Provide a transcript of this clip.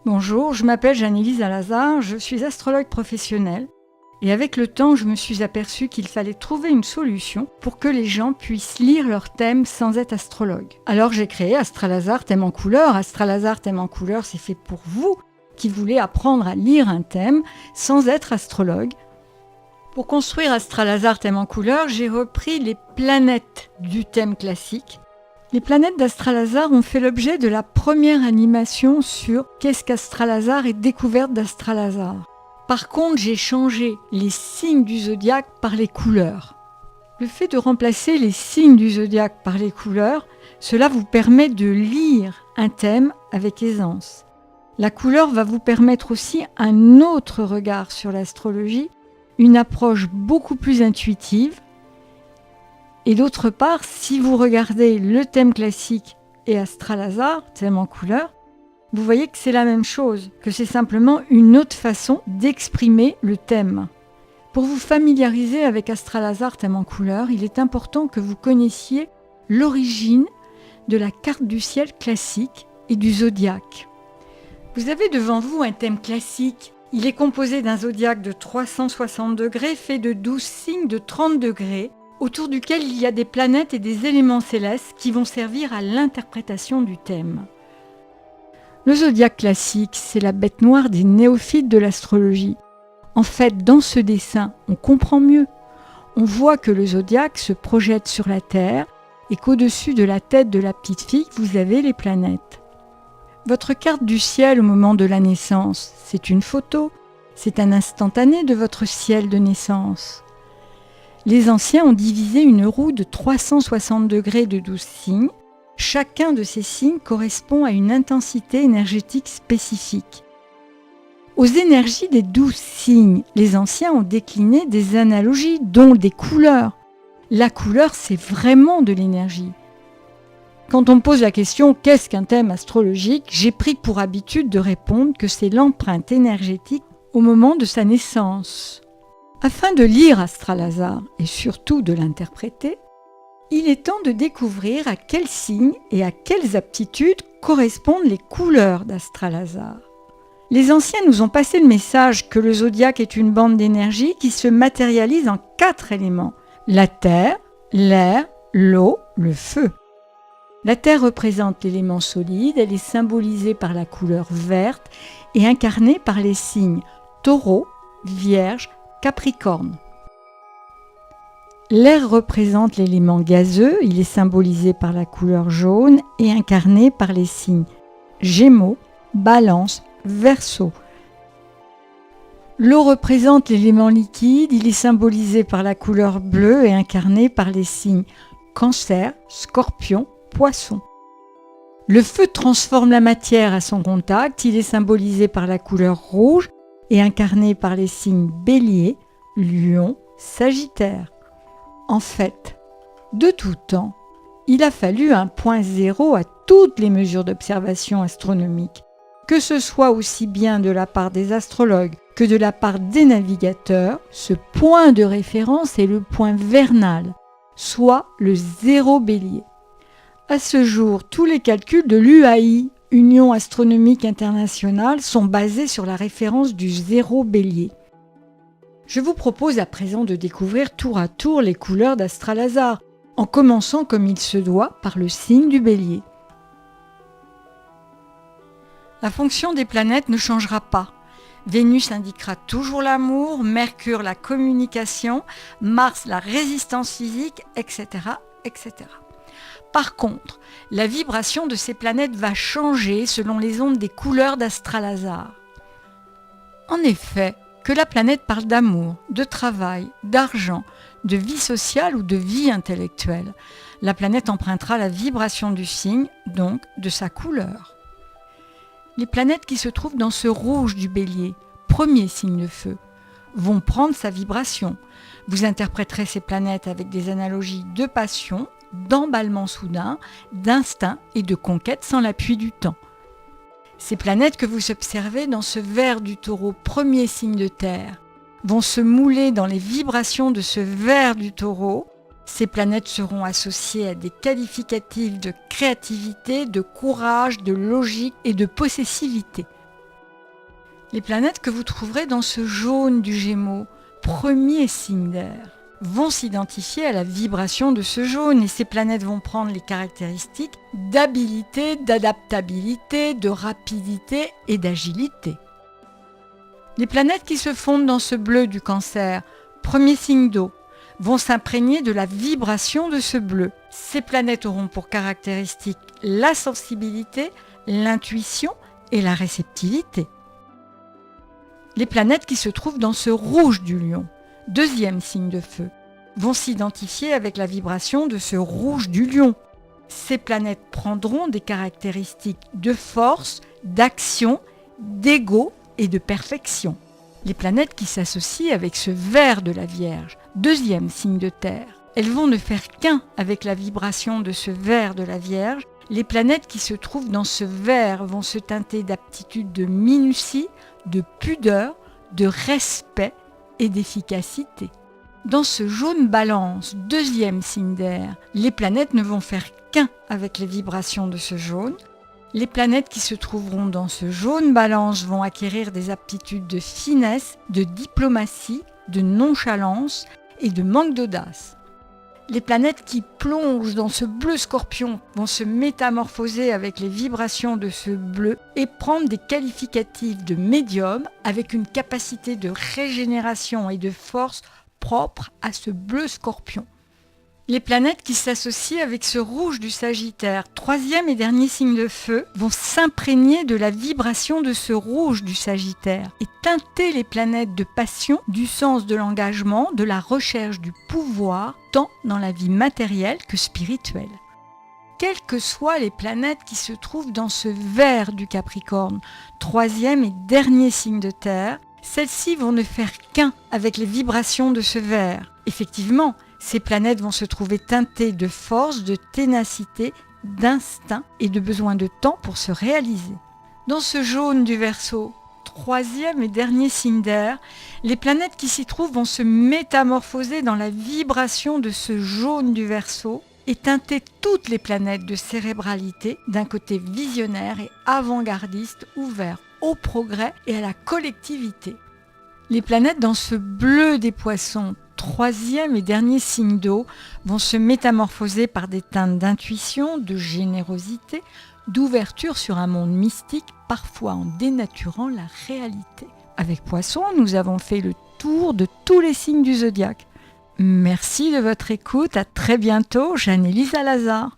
Bonjour, je m'appelle Jeanne-Élise Alazard, je suis astrologue professionnelle et avec le temps, je me suis aperçue qu'il fallait trouver une solution pour que les gens puissent lire leur thème sans être astrologue. Alors j'ai créé Astralazar Thème en couleur. Astralazar Thème en couleur, c'est fait pour vous qui voulez apprendre à lire un thème sans être astrologue. Pour construire Astralazar Thème en couleur, j'ai repris les planètes du thème classique. Les planètes d'Astralazar ont fait l'objet de la première animation sur qu'est-ce qu'Astralazar et découverte d'Astralazar. Par contre, j'ai changé les signes du zodiaque par les couleurs. Le fait de remplacer les signes du zodiaque par les couleurs, cela vous permet de lire un thème avec aisance. La couleur va vous permettre aussi un autre regard sur l'astrologie, une approche beaucoup plus intuitive. Et d'autre part, si vous regardez le thème classique et Astralazar, thème en couleur, vous voyez que c'est la même chose, que c'est simplement une autre façon d'exprimer le thème. Pour vous familiariser avec Astralazar, thème en couleur, il est important que vous connaissiez l'origine de la carte du ciel classique et du zodiaque. Vous avez devant vous un thème classique. Il est composé d'un zodiaque de 360 degrés, fait de 12 signes de 30 degrés, autour duquel il y a des planètes et des éléments célestes qui vont servir à l'interprétation du thème. Le zodiaque classique, c'est la bête noire des néophytes de l'astrologie. En fait, dans ce dessin, on comprend mieux. On voit que le zodiaque se projette sur la Terre et qu'au-dessus de la tête de la petite fille, vous avez les planètes. Votre carte du ciel au moment de la naissance, c'est une photo, c'est un instantané de votre ciel de naissance. Les anciens ont divisé une roue de 360 degrés de 12 signes. Chacun de ces signes correspond à une intensité énergétique spécifique. Aux énergies des 12 signes, les anciens ont décliné des analogies, dont des couleurs. La couleur, c'est vraiment de l'énergie. Quand on me pose la question « Qu'est-ce qu'un thème astrologique ?», j'ai pris pour habitude de répondre que c'est l'empreinte énergétique au moment de sa naissance. Afin de lire Astralazar et surtout de l'interpréter, il est temps de découvrir à quels signes et à quelles aptitudes correspondent les couleurs d'Astralazar. Les anciens nous ont passé le message que le zodiaque est une bande d'énergie qui se matérialise en 4 éléments: la terre, l'air, l'eau, le feu. La terre représente l'élément solide, elle est symbolisée par la couleur verte et incarnée par les signes Taureau, Vierge, Capricorne. L'air représente l'élément gazeux, il est symbolisé par la couleur jaune et incarné par les signes Gémeaux, Balance, Verseau. L'eau représente l'élément liquide, il est symbolisé par la couleur bleue et incarné par les signes Cancer, Scorpion, Poisson. Le feu transforme la matière à son contact, il est symbolisé par la couleur rouge et incarné par les signes Bélier, Lion, Sagittaire. En fait, de tout temps, il a fallu un point zéro à toutes les mesures d'observation astronomique, que ce soit aussi bien de la part des astrologues que de la part des navigateurs. Ce point de référence est le point vernal, soit le zéro Bélier. À ce jour, tous les calculs de l'UAI, Union astronomique internationale, sont basés sur la référence du zéro Bélier. Je vous propose à présent de découvrir tour à tour les couleurs d'Astralazar, en commençant comme il se doit par le signe du Bélier. La fonction des planètes ne changera pas. Vénus indiquera toujours l'amour, Mercure la communication, Mars la résistance physique, etc., etc. Par contre, la vibration de ces planètes va changer selon les ondes des couleurs d'Astralazar. En effet, que la planète parle d'amour, de travail, d'argent, de vie sociale ou de vie intellectuelle, la planète empruntera la vibration du signe, donc de sa couleur. Les planètes qui se trouvent dans ce rouge du Bélier, premier signe de feu, vont prendre sa vibration. Vous interpréterez ces planètes avec des analogies de passion, d'emballement soudain, d'instinct et de conquête sans l'appui du temps. Ces planètes que vous observez dans ce vert du Taureau, premier signe de terre, vont se mouler dans les vibrations de ce vert du Taureau. Ces planètes seront associées à des qualificatifs de créativité, de courage, de logique et de possessivité. Les planètes que vous trouverez dans ce jaune du Gémeaux, premier signe d'air, vont s'identifier à la vibration de ce jaune et ces planètes vont prendre les caractéristiques d'habilité, d'adaptabilité, de rapidité et d'agilité. Les planètes qui se fondent dans ce bleu du Cancer, premier signe d'eau, vont s'imprégner de la vibration de ce bleu. Ces planètes auront pour caractéristiques la sensibilité, l'intuition et la réceptivité. Les planètes qui se trouvent dans ce rouge du Lion, deuxième signe de feu, vont s'identifier avec la vibration de ce rouge du Lion. Ces planètes prendront des caractéristiques de force, d'action, d'ego et de perfection. Les planètes qui s'associent avec ce vert de la Vierge, deuxième signe de terre, elles vont ne faire qu'un avec la vibration de ce vert de la Vierge. Les planètes qui se trouvent dans ce vert vont se teinter d'aptitude de minutie, de pudeur, de respect et d'efficacité. Dans ce jaune Balance, deuxième signe d'air, les planètes ne vont faire qu'un avec les vibrations de ce jaune. Les planètes qui se trouveront dans ce jaune Balance vont acquérir des aptitudes de finesse, de diplomatie, de nonchalance et de manque d'audace. Les planètes qui plongent dans ce bleu Scorpion vont se métamorphoser avec les vibrations de ce bleu et prendre des qualificatifs de médium avec une capacité de régénération et de force propre à ce bleu Scorpion. Les planètes qui s'associent avec ce rouge du Sagittaire, troisième et dernier signe de feu, vont s'imprégner de la vibration de ce rouge du Sagittaire et teinter les planètes de passion, du sens de l'engagement, de la recherche du pouvoir, tant dans la vie matérielle que spirituelle. Quelles que soient les planètes qui se trouvent dans ce vert du Capricorne, troisième et dernier signe de terre, celles-ci vont ne faire qu'un avec les vibrations de ce vert. Effectivement, ces planètes vont se trouver teintées de force, de ténacité, d'instinct et de besoin de temps pour se réaliser. Dans ce jaune du Verseau, troisième et dernier signe d'air, les planètes qui s'y trouvent vont se métamorphoser dans la vibration de ce jaune du Verseau et teinter toutes les planètes de cérébralité d'un côté visionnaire et avant-gardiste ouvert au progrès et à la collectivité. Les planètes dans ce bleu des Poissons, troisième et dernier signe d'eau, vont se métamorphoser par des teintes d'intuition, de générosité, d'ouverture sur un monde mystique, parfois en dénaturant la réalité. Avec Poissons, nous avons fait le tour de tous les signes du zodiaque. Merci de votre écoute, à très bientôt, Jeanne-Élise Alazard.